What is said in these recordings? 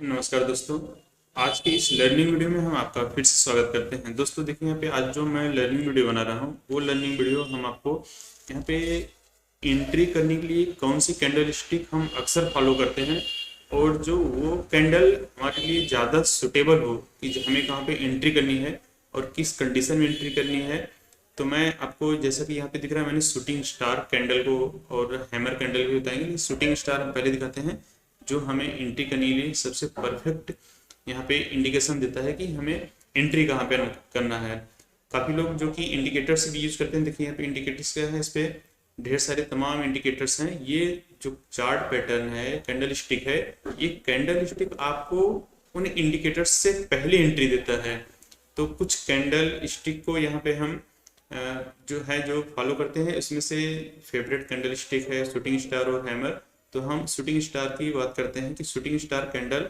नमस्कार दोस्तों। आज के इस लर्निंग वीडियो में हम आपका फिर से स्वागत करते हैं। दोस्तों देखिए, यहाँ पे आज जो मैं लर्निंग वीडियो बना रहा हूँ वो लर्निंग वीडियो हम आपको यहाँ पे एंट्री करने के लिए कौन सी कैंडल स्टिक हम अक्सर फॉलो करते हैं और जो वो कैंडल हमारे लिए ज़्यादा सुटेबल हो कि जो हमें कहाँ पे एंट्री करनी है और किस कंडीशन में एंट्री करनी है। तो मैं आपको जैसा कि यहाँ पे दिख रहा है, मैंने शूटिंग स्टार कैंडल को और हैमर कैंडल भी बताएंगे। शूटिंग स्टार हम पहले दिखाते हैं जो हमें एंट्री करने के लिए सबसे परफेक्ट यहाँ पे इंडिकेशन देता है कि हमें एंट्री कहाँ पे करना है। काफ़ी लोग जो कि इंडिकेटर्स भी यूज करते हैं, देखिए यहाँ पे इंडिकेटर्स क्या है, इस पे ढेर सारे तमाम इंडिकेटर्स हैं। ये जो चार्ट पैटर्न है, कैंडल स्टिक है, ये कैंडल स्टिक आपको उन इंडिकेटर्स से पहले एंट्री देता है। तो कुछ कैंडल स्टिक को यहाँ पे हम जो है जो फॉलो करते हैं, इसमें से फेवरेट कैंडल स्टिक है शूटिंग स्टार और हैमर। तो हम शूटिंग स्टार की बात करते हैं कि शूटिंग स्टार कैंडल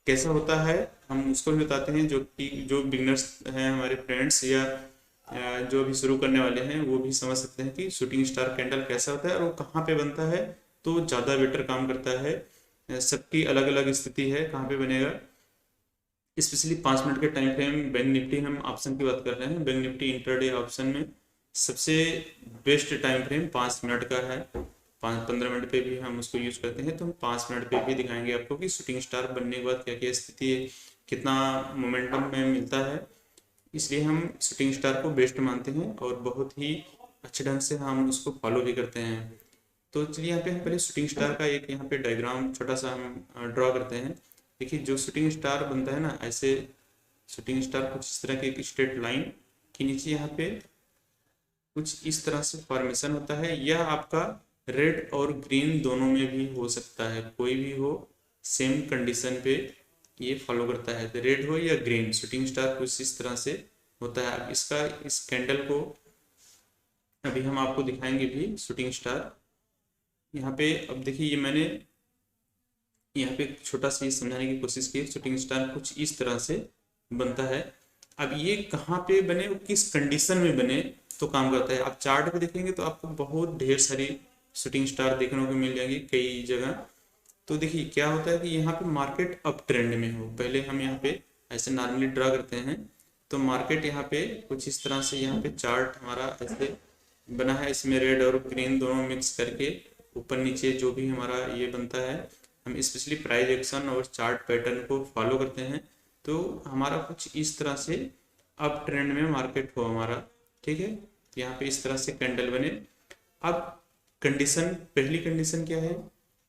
कैसा होता है, हम उसको भी बताते हैं। जो कि जो बिगनर्स हैं हमारे फ्रेंड्स या जो अभी शुरू करने वाले हैं वो भी समझ सकते हैं कि शूटिंग स्टार कैंडल कैसा होता है और वो कहाँ पे बनता है तो ज़्यादा बेटर काम करता है। सबकी अलग अलग स्थिति है कहाँ पे बनेगा। स्पेशली 5 मिनट के टाइम फ्रेम बैंक निफ्टी हम ऑप्शन की बात कर रहे हैं। बैंक निफ्टी इंटरडे ऑप्शन में सबसे बेस्ट टाइम फ्रेम 5 मिनट का है। 5-15 मिनट पे भी हम उसको यूज करते हैं, तो हम 5 मिनट पे भी दिखाएंगे आपको कि शूटिंग स्टार बनने के बाद क्या क्या स्थिति है, कितना मोमेंटम में मिलता है। इसलिए हम शूटिंग स्टार को बेस्ट मानते हैं और बहुत ही अच्छे ढंग से हम उसको फॉलो भी करते हैं। तो चलिए यहाँ पे हम पहले शूटिंग स्टार का एक यहाँ पे डायग्राम छोटा सा हम ड्रॉ करते हैं। देखिए जो शूटिंग स्टार बनता है ना, ऐसे शूटिंग स्टार कुछ इस तरह के एक स्ट्रेट लाइन के नीचे यहाँ पे कुछ इस तरह से फॉर्मेशन होता है। यह आपका रेड और ग्रीन दोनों में भी हो सकता है, कोई भी हो, सेम कंडीशन पे ये फॉलो करता है। तो रेड हो या ग्रीन, शूटिंग स्टार कुछ इस तरह से होता है। अब इसका इस कैंडल को अभी हम आपको दिखाएंगे भी शूटिंग स्टार। यहाँ पे अब देखिए, ये मैंने यहाँ पे छोटा सा ये समझाने की कोशिश की। शूटिंग स्टार कुछ इस तरह से बनता है। अब ये कहाँ पे बने और किस कंडीशन में बने तो काम करता है। आप चार्ट पे देखेंगे तो आपको बहुत ढेर सारी शूटिंग स्टार देखने को मिल जाएंगी कई जगह। तो देखिए क्या होता है कि यहाँ पे मार्केट अप ट्रेंड में हो, पहले हम यहाँ पे ऐसे नॉर्मली ड्रा करते हैं। तो मार्केट यहाँ पे कुछ इस तरह से यहाँ पे चार्ट हमारा ऐसे बना है, इसमें रेड और ग्रीन दोनों मिक्स करके ऊपर नीचे जो भी हमारा ये बनता है, हम स्पेशली प्राइस एक्शन और चार्ट पैटर्न को फॉलो करते हैं। तो हमारा कुछ इस तरह से अप ट्रेंड में मार्केट हो हमारा, ठीक है। यहाँ पे इस तरह से कैंडल बने। अब कंडीशन, पहली कंडीशन क्या है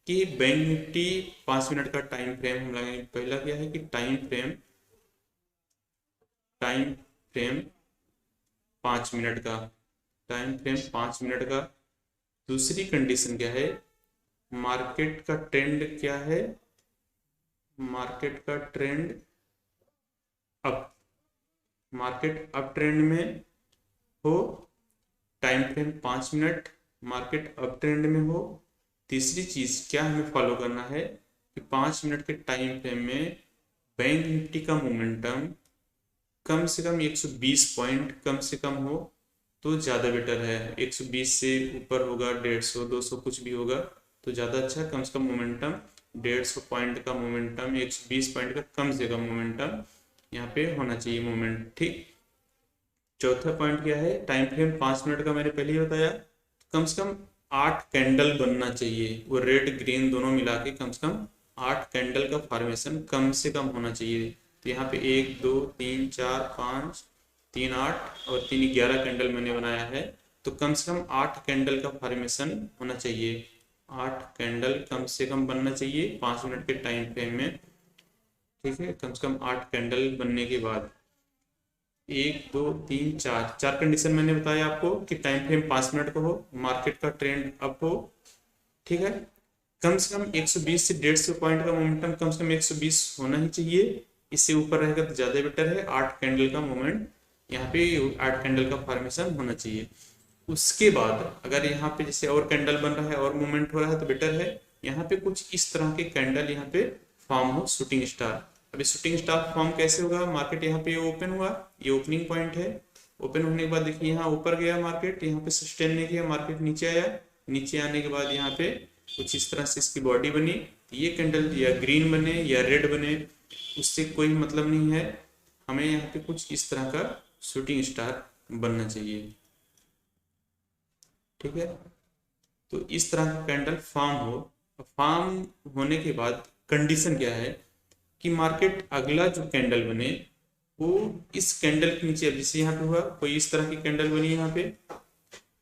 कि बैंक निफ्टी 5 मिनट का टाइम फ्रेम हम लगाएंगे। पहला क्या है कि टाइम फ्रेम 5 मिनट का, टाइम फ्रेम 5 मिनट का। दूसरी कंडीशन क्या है, मार्केट का ट्रेंड क्या है, मार्केट का trend up, market up trend में हो, time frame 5 minute, market up trend में हो। तीसरी चीज क्या हमें फॉलो करना है कि 5 मिनट के टाइम फ्रेम में बैंक निफ्टी का मोमेंटम कम से कम 120 पॉइंट कम से कम हो तो ज़्यादा बेटर है। 120 से ऊपर होगा, 150 200 कुछ भी होगा तो ज़्यादा अच्छा। कम से कम मोमेंटम 150 पॉइंट का मोमेंटम, 120 पॉइंट का कम से कम मोमेंटम यहाँ पे होना चाहिए मोमेंट, ठीक। चौथा पॉइंट क्या है, टाइम फ्रेम 5 मिनट का मैंने पहले ही बताया। कम से कम 8 कैंडल बनना चाहिए, वो रेड ग्रीन दोनों मिला के कम से कम 8 कैंडल का फॉर्मेशन कम से कम होना चाहिए। तो यहाँ पे 1 2 3 4 5 3 8 और 3 11 कैंडल मैंने बनाया है। तो कम से कम 8 कैंडल का फॉर्मेशन होना चाहिए, 8 कैंडल कम से कम बनना चाहिए 5 मिनट के टाइम फ्रेम में, ठीक है। कम से कम 8 कैंडल बनने के बाद 1 2 3 4 चार कंडीशन मैंने बताया आपको कि टाइम फ्रेम 5 मिनट का हो, मार्केट का ट्रेंड अप हो, ठीक है। कम से कम 120 से 150 पॉइंट का मोमेंटम कम से कम 120 होना ही चाहिए, इससे ऊपर रहेगा तो ज़्यादा बेटर है। 8 कैंडल का मोमेंट यहाँ पे 8 कैंडल का फॉर्मेशन होना चाहिए। उसके बाद अगर यहाँ पे जैसे और कैंडल बन रहा है और मूवमेंट हो रहा है तो बेटर है। यहाँ पे कुछ इस तरह के कैंडल यहाँ पे फॉर्म हो शूटिंग स्टार। अभी शूटिंग स्टार फॉर्म कैसे होगा, मार्केट यहाँ पे ओपन हुआ, ये ओपनिंग पॉइंट है। ओपन होने के बाद देखिए यहाँ ऊपर गया मार्केट, यहाँ पे सस्टेन नहीं किया, मार्केट नीचे आया, नीचे आने के बाद यहाँ पे कुछ इस तरह से इसकी बॉडी बनी, ये कैंडल या ग्रीन बने या रेड बने उससे कोई मतलब नहीं है, हमें यहाँ पे कुछ इस तरह का शूटिंग स्टार बनना चाहिए। ठीक है, तो इस तरह का कैंडल फॉर्म हो। फॉर्म होने के बाद कंडीशन क्या है कि मार्केट अगला जो कैंडल बने वो इस कैंडल के नीचे, अब जैसे यहाँ पे हुआ कोई इस तरह की कैंडल बनी यहाँ पे,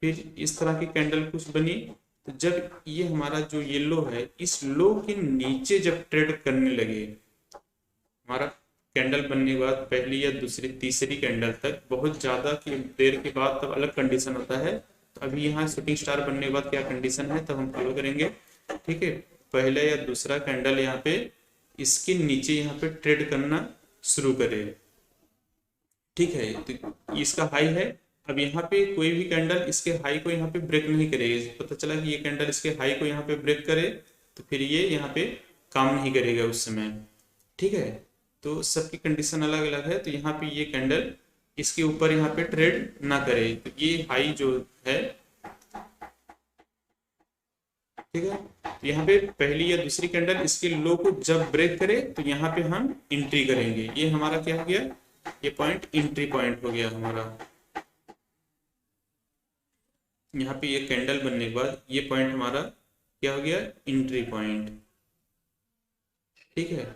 फिर इस तरह की कैंडल कुछ बनी, तो जब ये हमारा जो ये लो है इस लो के नीचे जब ट्रेड करने लगे, हमारा कैंडल बनने के बाद पहली या दूसरी तीसरी कैंडल तक बहुत ज़्यादा की देर के बाद तब अलग कंडीशन होता है। तो अभी यहाँ शूटिंग स्टार बनने के बाद क्या कंडीशन है तब हम फॉलो करेंगे। ठीक है, पहला या दूसरा कैंडल यहाँ पे इसके नीचे यहाँ पे ट्रेड करना शुरू करे। ठीक है, तो इसका हाई है, अब यहाँ पे कोई भी कैंडल इसके हाई को यहाँ पे ब्रेक नहीं करेगी। पता चला कि ये कैंडल इसके हाई को यहाँ पे ब्रेक करे तो फिर ये यहाँ पे काम नहीं करेगा उस समय। ठीक है, तो सबकी कंडीशन अलग अलग है। तो यहाँ पे ये कैंडल इसके ऊपर यहाँ पे ट्रेड ना करे, तो ये हाई जो है, ठीक है, तो यहाँ पे पहली या दूसरी कैंडल इसके लो को जब ब्रेक करे तो यहाँ पे हम एंट्री करेंगे। ये हमारा क्या हो गया, ये पॉइंट एंट्री पॉइंट हो गया हमारा। यहाँ पे ये कैंडल बनने के बाद ये पॉइंट हमारा क्या हो गया, एंट्री पॉइंट। ठीक है,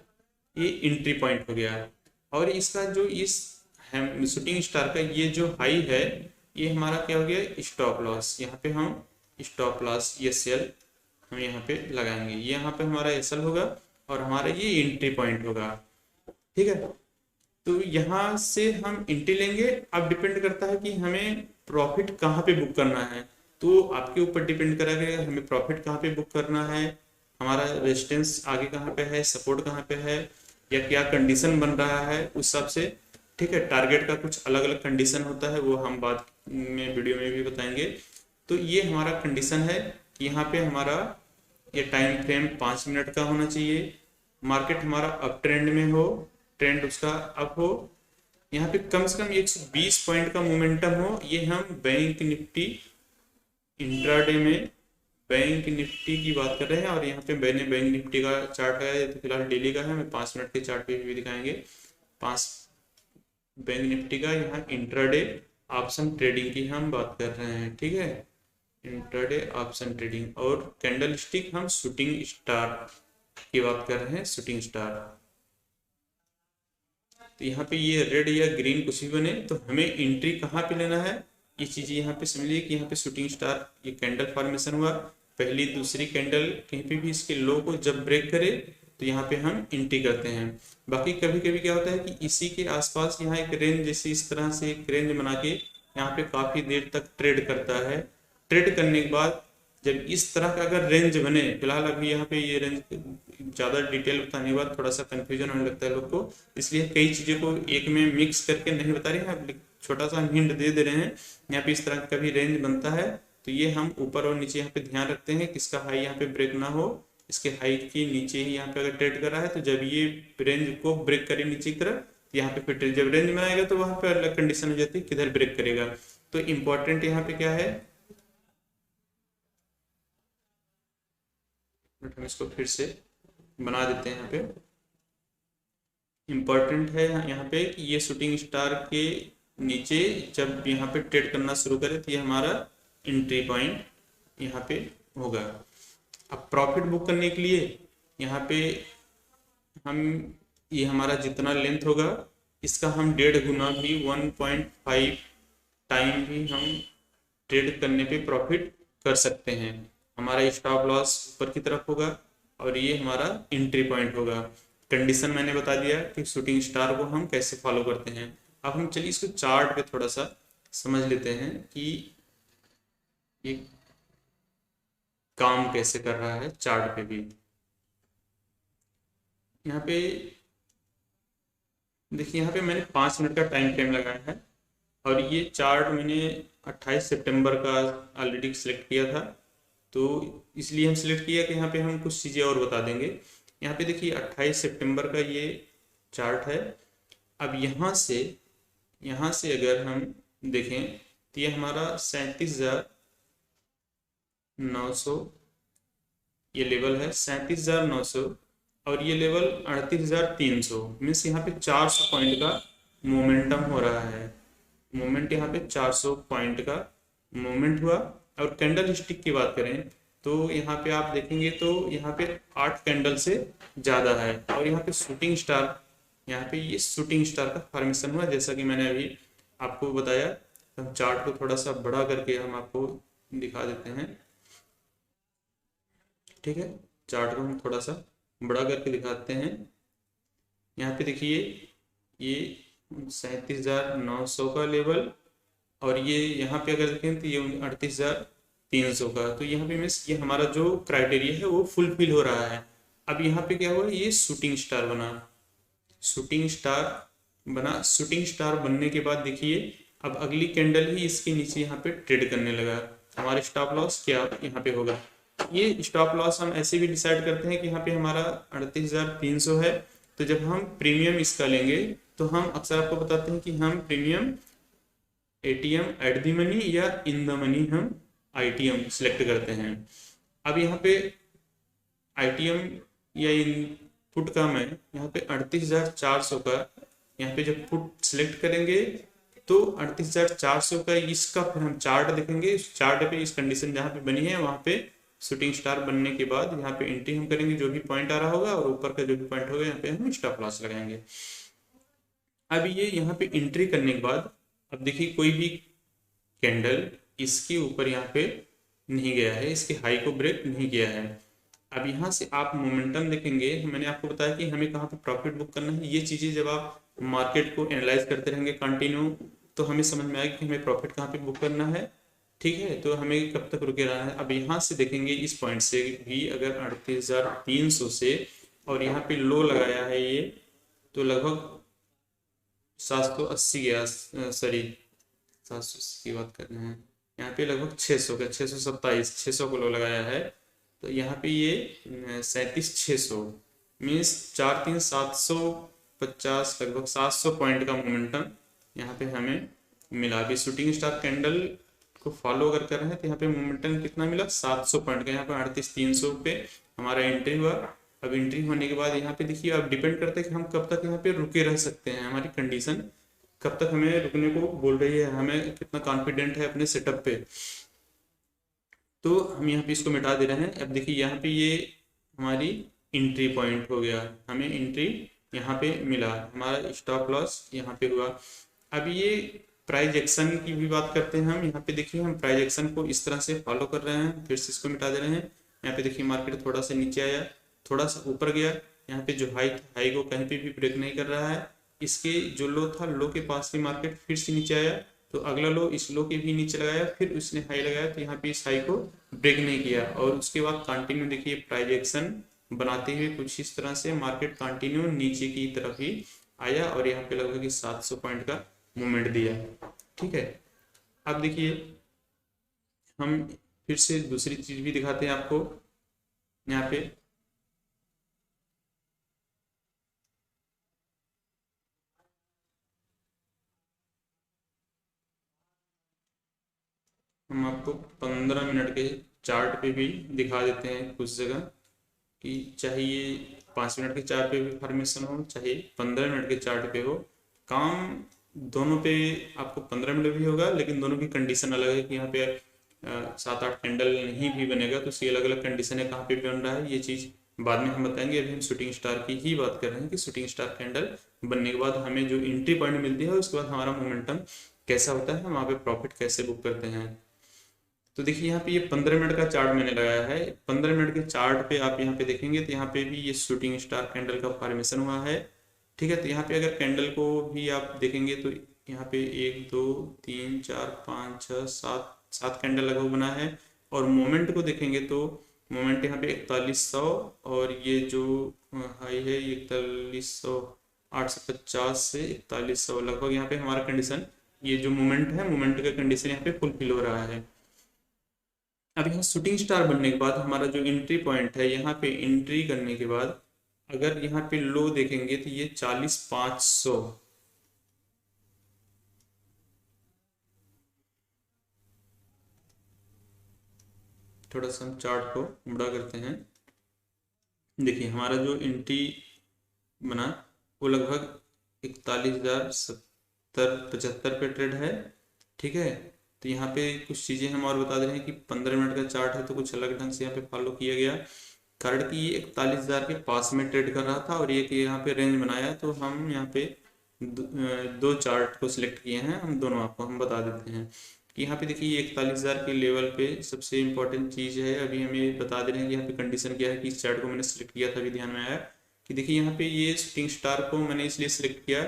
ये एंट्री पॉइंट हो गया। और इसका जो इस शूटिंग स्टार का ये जो हाई है ये हमारा क्या हो गया, स्टॉप लॉस। यहाँ पे हम स्टॉप लॉस ये सेल हम यहाँ पे लगाएंगे, ये यहाँ पे हमारा एसएल होगा और हमारा ये एंट्री पॉइंट होगा। ठीक है, तो यहाँ से हम एंट्री लेंगे। अब डिपेंड करता है कि हमें प्रॉफिट कहाँ पे बुक करना है, तो आपके ऊपर डिपेंड करेगा हमें प्रॉफिट कहाँ पे बुक करना है, हमारा रेजिस्टेंस आगे कहाँ पे है, सपोर्ट कहाँ पे है, या क्या कंडीशन बन रहा है उस हिसाब से। ठीक है, टारगेट का कुछ अलग अलग कंडीशन होता है, वो हम बाद में वीडियो में भी बताएंगे। तो ये हमारा कंडीशन है कि यहाँ पे हमारा ये टाइम फ्रेम 5 मिनट का होना चाहिए, मार्केट हमारा अप ट्रेंड में हो, ट्रेंड उसका अप हो, यहाँ पे कम से कम 120 पॉइंट का मोमेंटम हो। ये हम बैंक निफ्टी इंट्राडे में बैंक निफ्टी की बात कर रहे हैं, और यहाँ पे मैंने बैंक निफ्टी का चार्ट है, तो फिलहाल डेली का है, मैं 5 मिनट के चार्ट पे भी दिखाएंगे। 5 बैंक निफ्टी का यहाँ इंट्राडे ऑप्शन ट्रेडिंग की हम बात कर रहे हैं। ठीक है, इंट्राडे ऑप्शन ट्रेडिंग, और कैंडल स्टिक हम शूटिंग स्टार की बात कर रहे हैं, शूटिंग स्टार। तो यहाँ पे ये रेड या ग्रीन कुछ भी बने तो हमें एंट्री कहाँ पे लेना है, ये चीज़ यहाँ पे समझिए कि यहाँ पे शूटिंग स्टार ये कैंडल फॉर्मेशन हुआ, पहली दूसरी कैंडल कहीं पे भी इसके लो को जब ब्रेक करे तो यहाँ पे हम एंट्री करते हैं। बाकी कभी कभी क्या होता है कि इसी के आसपास यहाँ एक रेंज, जैसे इस तरह से एक रेंज बना के यहाँ पे काफ़ी देर तक ट्रेड करता है। ट्रेड करने के बाद जब इस तरह का अगर रेंज बने, फिलहाल अभी यहाँ पे ये रेंज ज़्यादा डिटेल बताने के बाद थोड़ा सा कंफ्यूजन होने लगता है लोग को, इसलिए कई चीज़ों को एक में मिक्स करके नहीं बता रहे हैं, छोटा सा हिंट दे दे रहे हैं। यहाँ पे इस तरह का भी रेंज बनता है तो ये हम ऊपर और नीचे यहाँ पे ध्यान रखते हैं कि इसका हाई यहाँ पे ब्रेक ना हो, इसके हाई के नीचे ही यहाँ पे अगर ट्रेड कर रहा है तो जब ये रेंज को ब्रेक करे नीचे की तरफ, यहाँ पे फिर जब रेंज में आएगा तो वहाँ पे अलग कंडीशन हो जाती है किधर ब्रेक करेगा। तो इम्पोर्टेंट यहाँ पे क्या है, हम इसको फिर से बना देते हैं। यहाँ पे इम्पोर्टेंट है यहाँ पे कि ये शूटिंग स्टार के नीचे जब यहाँ पे ट्रेड करना शुरू करे तो ये हमारा एंट्री पॉइंट यहाँ पे होगा। अब प्रॉफिट बुक करने के लिए यहाँ पे हम ये हमारा जितना लेंथ होगा इसका हम 1.5 गुना भी 1.5 टाइम भी हम ट्रेड करने पे प्रॉफिट कर सकते हैं। हमारा स्टॉप लॉस ऊपर की तरफ होगा और ये हमारा एंट्री पॉइंट होगा। कंडीशन मैंने बता दिया कि शूटिंग स्टार को हम कैसे फॉलो करते हैं। अब हम चलिए इसको चार्ट पे थोड़ा सा समझ लेते हैं कि ये काम कैसे कर रहा है चार्ट पे भी। यहाँ पे देखिए, यहाँ पे मैंने 5 मिनट का टाइम फ्रेम लगाया है और ये चार्ट मैंने 28 सितंबर का ऑलरेडी सिलेक्ट किया था, तो इसलिए हम सिलेक्ट किया कि यहाँ पे हम कुछ चीज़ें और बता देंगे। यहाँ पे देखिए 28 सितंबर का ये चार्ट है। अब यहाँ से अगर हम देखें तो ये हमारा 37,900 ये लेवल है 37,900 और ये लेवल 38,300, मीन्स यहाँ पे 400 पॉइंट का मोमेंटम हो रहा है। मोमेंट यहाँ पे 400 पॉइंट का मोमेंट हुआ। और कैंडल स्टिक की बात करें तो यहाँ पे आप देखेंगे तो यहाँ पे 8 कैंडल से ज़्यादा है। और यहाँ पे शूटिंग स्टार, यहाँ पे ये शूटिंग स्टार का फॉर्मेशन हुआ, जैसा कि मैंने अभी आपको बताया। हम चार्ट को थोड़ा सा बड़ा करके हम आपको दिखा देते हैं, ठीक है। चार्ट को हम थोड़ा सा बड़ा करके दिखाते हैं। यहाँ पे देखिए ये 37,900 का लेवल, और ये यहाँ पे अगर देखें तो ये 38,300 का। तो यहाँ पे मीन्स ये हमारा जो क्राइटेरिया है वो फुलफिल हो रहा है। अब यहाँ पे क्या हुआ, ये शूटिंग स्टार बना। शूटिंग स्टार बना, शूटिंग स्टार बनने के बाद देखिए अब अगली कैंडल ही इसके नीचे यहाँ पे ट्रेड करने लगा। हमारे स्टॉप लॉस क्या यहाँ पे होगा, ये स्टॉप लॉस हम ऐसे भी डिसाइड करते हैं कि यहाँ पे हमारा 38,300 है। तो जब हम प्रीमियम इसका लेंगे तो हम अक्सर आपको बताते हैं कि हम premium ATM at the money या इन द मनी हम आईटीएम सिलेक्ट करते हैं। अब यहाँ पे आईटीएम या इन पुट का मैं यहाँ पे 38,400 का यहाँ पे जब पुट सिलेक्ट करेंगे तो 38,400 का इसका फिर हम चार्ट देखेंगे। इस चार्ट पे इस कंडीशन जहाँ पे बनी है वहाँ पे शूटिंग स्टार बनने के बाद यहाँ पे एंट्री हम करेंगे, जो भी पॉइंट आ रहा होगा, और ऊपर का जो भी पॉइंट होगा यहाँ पे हम स्टॉप लॉस लगाएंगे। अब ये यहाँ पे एंट्री करने के बाद अब देखिए कोई भी कैंडल इसके ऊपर यहाँ पे नहीं गया है, इसके हाई को ब्रेक नहीं किया है। अब यहाँ से आप मोमेंटम देखेंगे, मैंने आपको बताया कि हमें कहाँ पे प्रॉफिट बुक करना है। ये चीज़ें जब आप मार्केट को एनालाइज करते रहेंगे कंटिन्यू तो हमें समझ में आएगा कि हमें प्रॉफिट कहाँ पे बुक करना है, ठीक है। तो हमें कब तक रुके रहना है। अब यहाँ से देखेंगे इस पॉइंट से भी अगर 38,300 से और यहाँ पे लो लगाया है ये, तो लगभग 780 गया, सॉरी 780 की बात कर रहे हैं, यहाँ पे लगभग 600 का 627 को लो लगाया है। तो यहाँ पे ये 37,600 मीन्स 4-3-750 लगभग 700 पॉइंट का मोमेंटम यहाँ पे हमें मिला। अभी शूटिंग स्टार कैंडल को फॉलो अगर कर रहे हैं तो यहाँ पे मोमेंटम कितना मिला, 700 पॉइंट का। यहाँ पे 38,300 पे हमारा एंट्री हुआ। अब एंट्री होने के बाद यहाँ पे देखिए अब डिपेंड करता है कि हम कब तक यहाँ पे रुके रह सकते हैं, हमारी कंडीशन कब तक हमें रुकने को बोल रही है, हमें कितना कॉन्फिडेंट है अपने सेटअप पे। तो हम यहाँ पे इसको मिटा दे रहे हैं। अब देखिए यहाँ पे ये हमारी एंट्री पॉइंट हो गया, हमें एंट्री यहाँ पे मिला, हमारा स्टॉप लॉस यहाँ पे हुआ। अब ये प्राइस एक्शन की भी बात करते हैं हम। यहाँ पे देखिए हम प्राइस एक्शन को इस तरह से फॉलो कर रहे हैं, फिर से इसको मिटा दे रहे हैं। यहाँ पे देखिए मार्केट थोड़ा सा नीचे आया, थोड़ा सा ऊपर गया, यहाँ पे जो हाई था हाई को कहीं पे भी ब्रेक नहीं कर रहा है। इसके जो लो था लो के पास भी मार्केट फिर से नीचे आया, तो अगला लो इस लो के भी नीचे लगाया, फिर उसने हाई लगाया, तो यहाँ पे इस हाई को ब्रेक नहीं किया। और उसके बाद कंटिन्यू देखिए प्राइस एक्शन बनाते हुए कुछ इस तरह से मार्केट कंटिन्यू नीचे की तरफ ही आया और यहाँ पे लगभग 700 पॉइंट का मूवमेंट दिया, ठीक है। अब देखिए हम फिर से दूसरी चीज भी दिखाते हैं आपको। यहाँ पे हम आपको 15 मिनट के चार्ट पे भी दिखा देते हैं कुछ जगह कि चाहे ये 5 मिनट के चार्ट पे भी फॉर्मेशन हो, चाहे 15 मिनट के चार्ट पे हो, काम दोनों पे आपको 15 मिनट भी होगा, लेकिन दोनों की कंडीशन अलग है कि यहाँ पे 7-8 कैंडल नहीं भी बनेगा, तो उसकी अलग अलग कंडीशन है कहाँ पे बन रहा है, ये चीज़ बाद में हम बताएंगे। अभी हम शूटिंग स्टार की ही बात कर रहे हैं कि शूटिंग स्टार कैंडल बनने के बाद हमें जो एंट्री पॉइंट मिलती है उसके बाद हमारा मोमेंटम कैसा होता है, हम वहाँ पे प्रॉफिट कैसे बुक करते हैं। तो देखिए यहाँ पे ये 15 मिनट का चार्ट मैंने लगाया है। 15 मिनट के चार्ट पे आप यहाँ पे देखेंगे तो यहाँ पे भी ये शूटिंग स्टार कैंडल का फॉर्मेशन हुआ है, ठीक है। तो यहाँ पे अगर कैंडल को भी आप देखेंगे तो यहाँ पे 1 2 3 4 5 6 7 कैंडल लगभग बना है। और मोमेंट को देखेंगे तो मोमेंट यहाँ पे 4100 और ये जो हाई है ये 4150 से 4100 लगभग यहाँ पे हमारा कंडीशन, ये जो मोमेंट है मोमेंट का कंडीशन यहाँ पे फुलफिल हो रहा है। अब यहाँ शूटिंग स्टार बनने के बाद हमारा जो एंट्री पॉइंट है, यहाँ पे एंट्री करने के बाद अगर यहाँ पे लो देखेंगे तो ये 40,500, थोड़ा सा हम चार्ट को बड़ा करते हैं। देखिए हमारा जो एंट्री बना वो लगभग 41,070-75 पे ट्रेड है। ठीक है, तो यहाँ पे कुछ चीज़ें हम और बता दे रहे हैं कि 15 मिनट का चार्ट है तो कुछ अलग ढंग से यहाँ पे फॉलो किया गया। कारण कि ये 41,000 के पास में ट्रेड कर रहा था और ये कि यहाँ पे रेंज बनाया, तो हम यहाँ पे दो चार्ट को सिलेक्ट किए हैं, हम दोनों आपको हम बता देते हैं कि यहाँ पे देखिए ये 41,000 के लेवल पे सबसे इम्पोर्टेंट चीज़ है। अभी हम ये बता दे रहे हैं कि यहाँ पे कंडीशन क्या है कि इस चार्ट को मैंने सिलेक्ट किया था, अभी ध्यान में आया कि देखिए यहाँ पे ये शूटिंग स्टार को मैंने इसलिए सिलेक्ट किया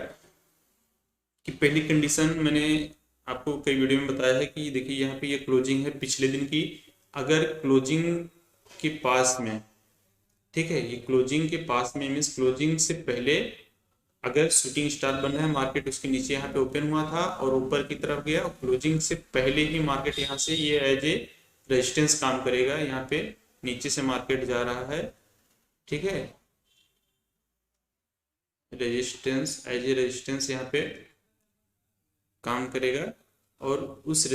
कि पहली कंडीशन मैंने आपको कई वीडियो में बताया है कि देखिए यहाँ पे ये क्लोजिंग है पिछले दिन की। अगर क्लोजिंग के पास में, ठीक है, ये क्लोजिंग के पास में मीन्स क्लोजिंग से पहले अगर शूटिंग स्टार बन रहा है, मार्केट उसके नीचे यहाँ पे ओपन हुआ था और ऊपर की तरफ गया और क्लोजिंग से पहले ही मार्केट यहाँ से ये एज ए रेजिस्टेंस काम करेगा। यहाँ पे नीचे से मार्केट जा रहा है, ठीक है, रेजिस्टेंस एज ए रेजिस्टेंस यहाँ पे काम करेगा और उस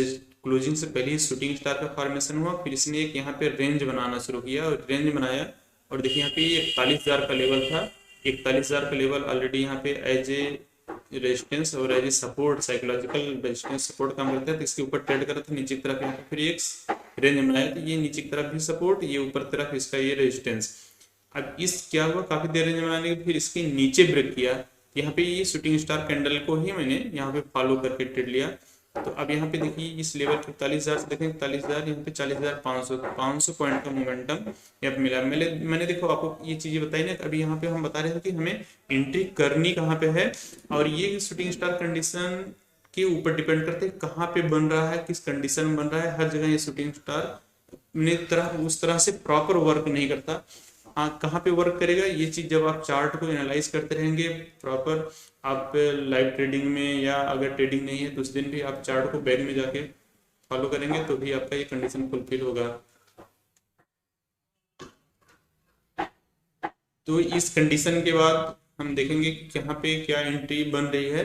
क्लोजिंग से पहले ही शूटिंग स्टार का फॉर्मेशन हुआ। फिर इसने एक यहाँ पे रेंज बनाना शुरू किया और रेंज बनाया और देखिए यहाँ पे 41,000 का लेवल था। 41,000 का लेवल ऑलरेडी यहाँ पे एज ए रेजिस्टेंस और as a support, psychological resistance support काम करता है, तो इसके ऊपर ट्रेड करा था नीचे की तरफ। यहाँ पे फिर एक रेंज बनाया तो ये नीचे की तरफ भी सपोर्ट, ये ऊपर तरफ इसका ये रेजिस्टेंस। अब इस क्या हुआ, काफी देर रेंज बनाने के फिर इसके नीचे ब्रेक किया। यहाँ पे ये शूटिंग स्टार कैंडल को ही मैंने यहाँ पे फॉलो करके ट्रेड लिया। तो अब यहाँ पे देखिए इस लेवल 41,000 से देखें 41,000, यहाँ पे 40,500 500 पॉइंट का मोमेंटम यहाँ पे मिला। मैंने देखो आपको ये चीजें बताई ना, अभी यहाँ पे हम बता रहे थे कि हमें एंट्री करनी कहाँ पे है और ये शूटिंग स्टार कंडीशन के ऊपर डिपेंड करते हैं कहाँ पे बन रहा है, किस कंडीशन में बन रहा है। हर जगह ये शूटिंग स्टार उस तरह से प्रॉपर वर्क नहीं करता। हाँ, कहाँ पे वर्क करेगा ये चीज जब आप चार्ट को एनालाइज करते रहेंगे प्रॉपर, आप लाइव ट्रेडिंग में या अगर ट्रेडिंग नहीं है तो उस दिन भी आप चार्ट को बैक में जाके फॉलो करेंगे तो भी आपका ये कंडीशन फुलफिल होगा। तो इस कंडीशन के बाद हम देखेंगे कि यहाँ पे क्या एंट्री बन रही है।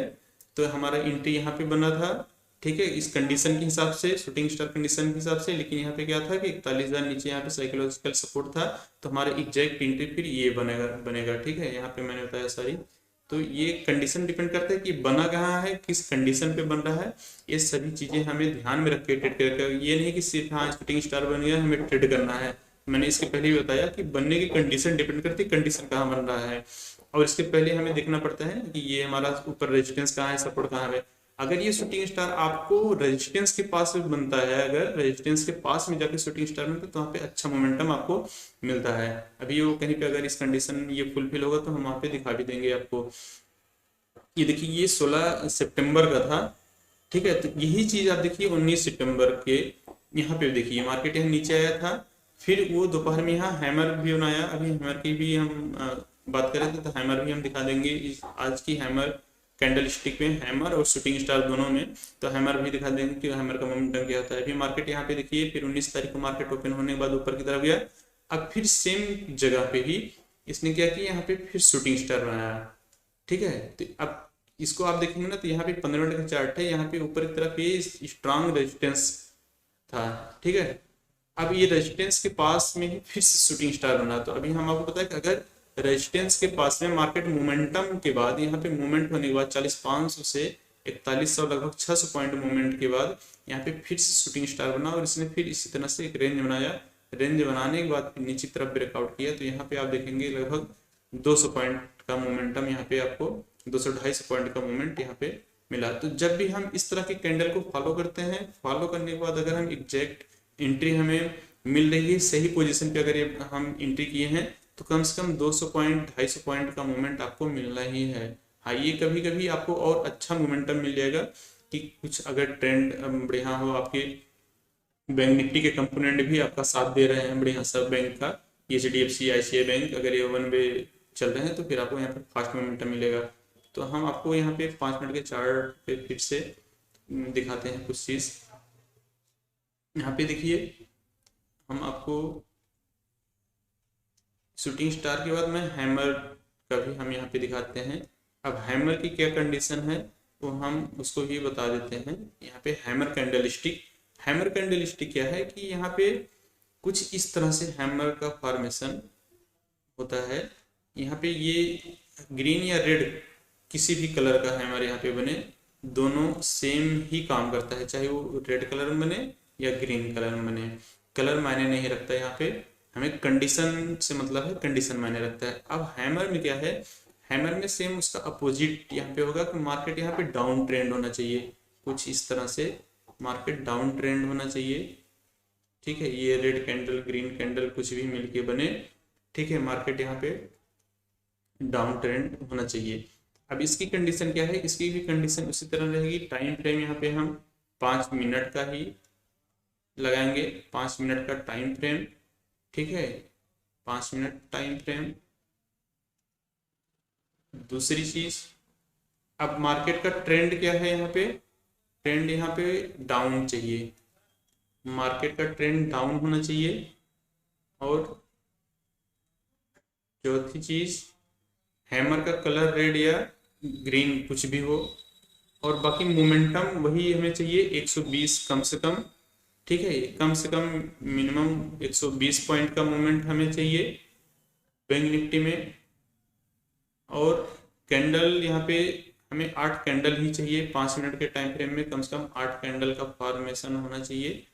तो हमारा एंट्री यहाँ पे बना था, ठीक है, इस कंडीशन के हिसाब से, शूटिंग स्टार कंडीशन के हिसाब से। लेकिन यहाँ पे क्या था कि 41,000 नीचे यहाँ पे साइकोलॉजिकल सपोर्ट था, तो हमारा एग्जैक्ट एंट्री फिर ये बनेगा ठीक है। यहाँ पे मैंने बताया सारी, तो ये कंडीशन डिपेंड करता है कि बना कहाँ है, किस कंडीशन पे बन रहा है। ये सभी चीजें हमें ध्यान में रख के ट्रेड करके, ये नहीं कि सिर्फ हाँ शूटिंग स्टार बन गया हमें ट्रेड करना है। मैंने इसके पहले ही बताया कि बनने की कंडीशन डिपेंड करती है कंडीशन कहाँ बन रहा है, और इसके पहले हमें देखना पड़ता है कि ये हमारा ऊपर रेजिस्टेंस कहाँ है, सपोर्ट कहाँ है। अगर ये शूटिंग स्टार आपको रेजिस्टेंस के पास में बनता है, अगर रेजिस्टेंस के पास में जाके शूटिंग स्टार बनता है तो वहाँ पे अच्छा मोमेंटम आपको मिलता है। अभी वो कहीं पे अगर इस कंडीशन ये फुलफिल होगा तो हम वहाँ पे दिखा भी देंगे आपको। ये देखिए ये 16 सितंबर का था, ठीक है, तो यही चीज आप देखिए 19 सितंबर के यहाँ पे देखिए मार्केट यहाँ नीचे आया था, फिर वो दोपहर में यहाँ हैमर भी बनाया। अभी हैमर की भी हम बात करें तो हैमर भी हम दिखा देंगे आज की हैमर कैंडल स्टिक में, हैमर और शूटिंग स्टार दोनों में। तो हैमर भी दिखा देंगे कि हैमर का मोमेंटम क्या होता है। फिर मार्केट यहाँ पे देखिए फिर 19 तारीख को मार्केट ओपन होने के बाद ऊपर की तरफ गया। अब फिर सेम जगह पे ही इसने क्या किया, यहाँ पे फिर शूटिंग स्टार बनाया, ठीक है। तो अब इसको आप देखेंगे ना तो यहाँ पे 15 मिनट का चार्ट है, यहाँ पे ऊपर की तरफ ये स्ट्रांग रेजिस्टेंस था, ठीक है। अब ये रेजिस्टेंस के पास में ही फिर से शूटिंग स्टार बना। तो अभी हम आपको पता है कि अगर रेजिस्टेंस के पास में मार्केट मोमेंटम के बाद यहाँ पे मूवमेंट होने के बाद 40,500 से 4100 लगभग 600 पॉइंट मूवमेंट के बाद यहाँ पे फिर से शूटिंग स्टार बना और इसने फिर इसी तरह से एक रेंज बनाया। रेंज बनाने के बाद फिर नीचे तरफ ब्रेकआउट किया। तो यहाँ पे आप देखेंगे लगभग 200 पॉइंट का मोमेंटम यहाँ पे आपको 200-250 पॉइंट का मूवमेंट यहाँ पे मिला। तो जब भी हम इस तरह के कैंडल को फॉलो करते हैं, फॉलो करने के बाद अगर हम एग्जैक्ट एंट्री हमें मिल रही है सही पोजीशन पे, अगर ये हम एंट्री किए हैं तो कम से कम 200 पॉइंट 250 पॉइंट का मूवमेंट आपको मिलना ही है। हाँ, ये कभी कभी आपको और अच्छा मोमेंटम मिल जाएगा कि कुछ अगर ट्रेंड बढ़िया हो, आपके बैंक निफ्टी के कंपोनेंट भी आपका साथ दे रहे हैं बढ़िया, सब बैंक का HDFC ICICI बैंक अगर ये वन वे चल रहे हैं तो फिर आपको यहाँ पे फास्ट मोमेंटम मिलेगा। तो हम आपको यहाँ पे 5 मिनट के चार्ट पे फिर से दिखाते हैं कुछ चीज़। यहाँ पे देखिए हम आपको शूटिंग स्टार के बाद में हैमर का भी हम यहाँ पे दिखाते हैं। अब हैमर की क्या कंडीशन है तो हम उसको भी बता देते हैं। यहाँ पे hammer candle stick, hammer candle stick क्या है कि यहाँ पे कुछ इस तरह से हैमर का फॉर्मेशन होता है। यहाँ पे ये ग्रीन या रेड किसी भी कलर का हैमर यहाँ पे बने, दोनों सेम ही काम करता है, चाहे वो रेड कलर में बने या ग्रीन कलर में बने, कलर मायने नहीं रखता। यहाँ पे हमें कंडीशन से मतलब है, कंडीशन मायने रखता है। अब हैमर में क्या है, हैमर में सेम उसका अपोजिट यहाँ पे होगा कि मार्केट यहाँ पे डाउन ट्रेंड होना चाहिए, कुछ इस तरह से मार्केट डाउन ट्रेंड होना चाहिए। ठीक है, ये रेड कैंडल ग्रीन कैंडल कुछ भी मिलके बने, ठीक है, मार्केट यहाँ पे डाउन ट्रेंड होना चाहिए। अब इसकी कंडीशन क्या है, इसकी भी कंडीशन उसी तरह रहेगी। टाइम फ्रेम यहाँ पे हम 5 मिनट का ही लगाएंगे, 5 मिनट का टाइम फ्रेम, ठीक है, 5 मिनट टाइम फ्रेम। दूसरी चीज, अब मार्केट का ट्रेंड क्या है, यहाँ पे ट्रेंड यहाँ पे डाउन चाहिए, मार्केट का ट्रेंड डाउन होना चाहिए। और चौथी चीज, हैमर का कलर रेड या ग्रीन कुछ भी हो, और बाकी मोमेंटम वही हमें चाहिए 120 कम से कम, ठीक है, कम से कम मिनिमम 120 पॉइंट का मूवमेंट हमें चाहिए बैंक निफ्टी में। और कैंडल यहाँ पे हमें 8 कैंडल ही चाहिए, 5 मिनट के टाइम फ्रेम में कम से कम 8 कैंडल का फॉर्मेशन होना चाहिए।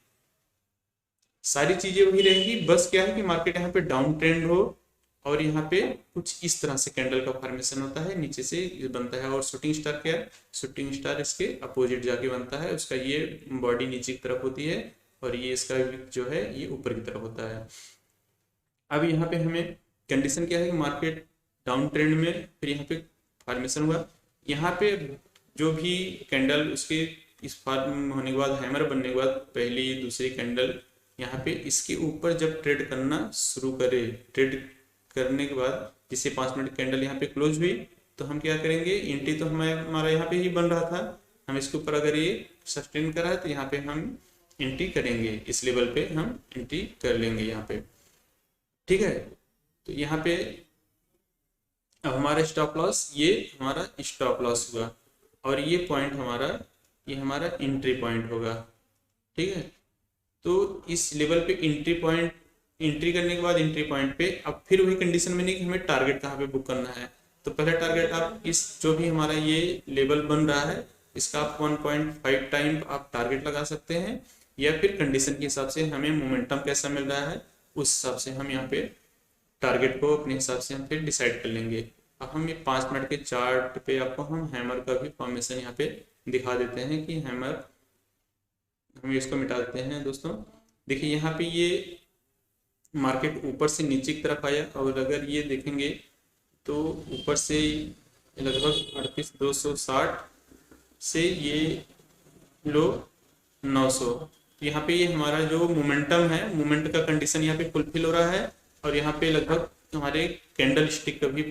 सारी चीजें वही रहेंगी, बस क्या है कि मार्केट यहाँ पे डाउन ट्रेंड हो और यहाँ पे कुछ इस तरह से कैंडल का फॉर्मेशन होता है, नीचे से बनता है। और शूटिंग स्टार क्या है, शूटिंग स्टार इसके अपोजिट जाके बनता है, उसका ये बॉडी नीचे की तरफ होती है और ये इसका जो है ये ऊपर की तरफ होता है। अब यहाँ पे हमें कंडीशन क्या है कि मार्केट डाउन ट्रेंड में, फिर यहाँ पे फॉर्मेशन हुआ, यहाँ पे जो भी कैंडल उसके इस फॉर्म होने के बाद, हैमर बनने के बाद पहली दूसरी कैंडल यहाँ पे इसके ऊपर जब ट्रेड करना शुरू करे, ट्रेड करने के बाद जिससे 5 मिनट कैंडल यहाँ पे क्लोज हुई, तो हम क्या करेंगे, एंट्री तो हमारा यहाँ पे ही बन रहा था, हम इसके ऊपर अगर ये सस्टेन करा है तो यहाँ पे हम एंट्री करेंगे, इस लेवल पे हम एंट्री कर लेंगे यहाँ पे, ठीक है। तो यहाँ पे अब हमारा स्टॉप लॉस, ये हमारा स्टॉप लॉस हुआ और ये पॉइंट हमारा, ये हमारा एंट्री पॉइंट होगा, ठीक है। तो इस लेवल पे एंट्री पॉइंट, एंट्री करने के बाद एंट्री पॉइंट पे अब फिर वही कंडीशन बनी कि हमें टारगेट कहाँ पे बुक करना है। तो पहला टारगेट आप इस जो भी हमारा ये लेवल बन रहा है इसका आप 1.5 टाइम आप टारगेट लगा सकते हैं, या फिर कंडीशन के हिसाब से हमें मोमेंटम कैसा मिल रहा है उस हिसाब से हम यहाँ पे टारगेट को अपने हिसाब से हम फिर डिसाइड कर लेंगे। अब हम ये 5 मिनट के चार्ट पे आपको हम हैमर का भी फॉर्मेशन यहाँ पे दिखा देते हैं कि हैमर, हम इसको मिटा देते हैं दोस्तों। देखिए यहाँ पे ये मार्केट ऊपर से नीचे की तरफ आया और अगर ये देखेंगे तो ऊपर से लगभग 38,260 से ये लो 900, यहाँ पे ये हमारा जो मोमेंटम है, मोमेंट का कंडीशन यहाँ पे फुलफिल हो रहा है और यहाँ पे लगभग हमारे कैंडल स्टिक का भी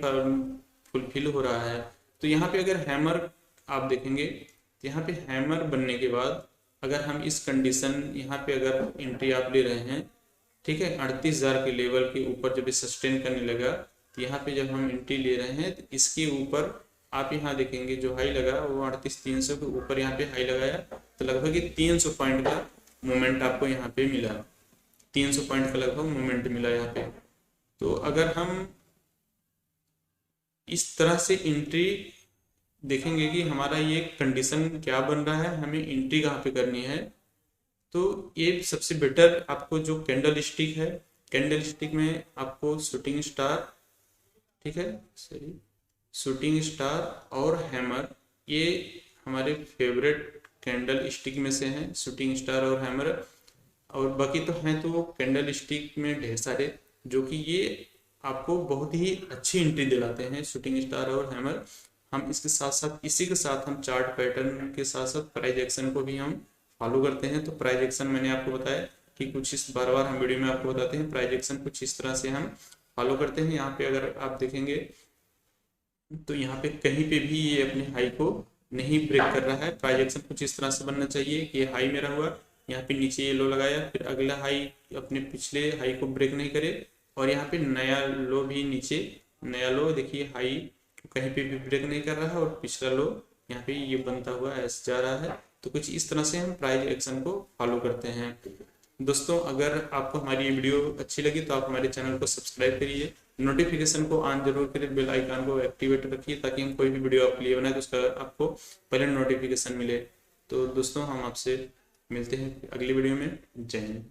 फुलफिल हो रहा है। तो यहाँ पे अगर हैमर आप देखेंगे तो यहाँ पे हैमर बनने के बाद अगर हम इस कंडीशन यहाँ पे अगर एंट्री आप ले रहे हैं, ठीक है, 38,000 के लेवल के ऊपर जब सस्टेन करने लगा तो यहाँ पे जब हम एंट्री ले रहे हैं तो इसके ऊपर आप यहाँ देखेंगे जो हाई लगा वो 38,300 के ऊपर यहाँ पे हाई लगाया, तो लगभग 300 पॉइंट का मोमेंट आपको यहाँ पे मिला, 300 पॉइंट का लगभग मोमेंट मिला यहाँ पे। तो अगर हम इस तरह से एंट्री देखेंगे कि हमारा ये कंडीशन क्या बन रहा है, हमें एंट्री कहाँ पे करनी है, तो ये सबसे बेटर आपको जो कैंडल स्टिक है, कैंडल स्टिक में आपको शूटिंग स्टार, ठीक है, सॉरी, शूटिंग स्टार और हैमर, ये हमारे फेवरेट कैंडल स्टिक में से हैं, शूटिंग स्टार और हैमर। और बाकी तो हैं तो कैंडल स्टिक में ढेर सारे जो कि ये आपको बहुत ही अच्छी एंट्री दिलाते हैं, शूटिंग स्टार और हैमर। हम इसके साथ साथ, इसी के साथ हम चार्ट पैटर्न के साथ साथ प्राइस एक्शन को भी हम फॉलो करते हैं। तो प्राइस एक्शन मैंने आपको बताया कि कुछ इस बार बार हम वीडियो में आपको बताते हैं, प्राइस एक्शन कुछ इस तरह से हम फॉलो करते हैं। यहाँ पे अगर आप देखेंगे तो यहाँ पे कहीं पे भी ये अपने हाई को नहीं ब्रेक कर रहा है, प्राइस एक्शन कुछ इस तरह से बनना चाहिए कि हाई मेरा हुआ, यहाँ पे नीचे ये लो लगाया, फिर अगला हाई अपने पिछले हाई को ब्रेक नहीं करे और यहाँ पे नया लो भी नीचे, नया लो देखिए हाई कहीं पे भी ब्रेक नहीं कर रहा है और पिछला लो यहाँ पे ये बनता हुआ ऐसे जा रहा है। तो कुछ इस तरह से हम प्राइस एक्शन को फॉलो करते हैं। दोस्तों अगर आपको हमारी ये वीडियो अच्छी लगी तो आप हमारे चैनल को सब्सक्राइब करिए, नोटिफिकेशन को ऑन जरूर करिए, बेल आइकन को एक्टिवेट रखिए ताकि हम कोई भी वीडियो आपके लिए बनाए तो उसका आपको पहले नोटिफिकेशन मिले। तो दोस्तों हम आपसे मिलते हैं अगली वीडियो में। जय हिंद।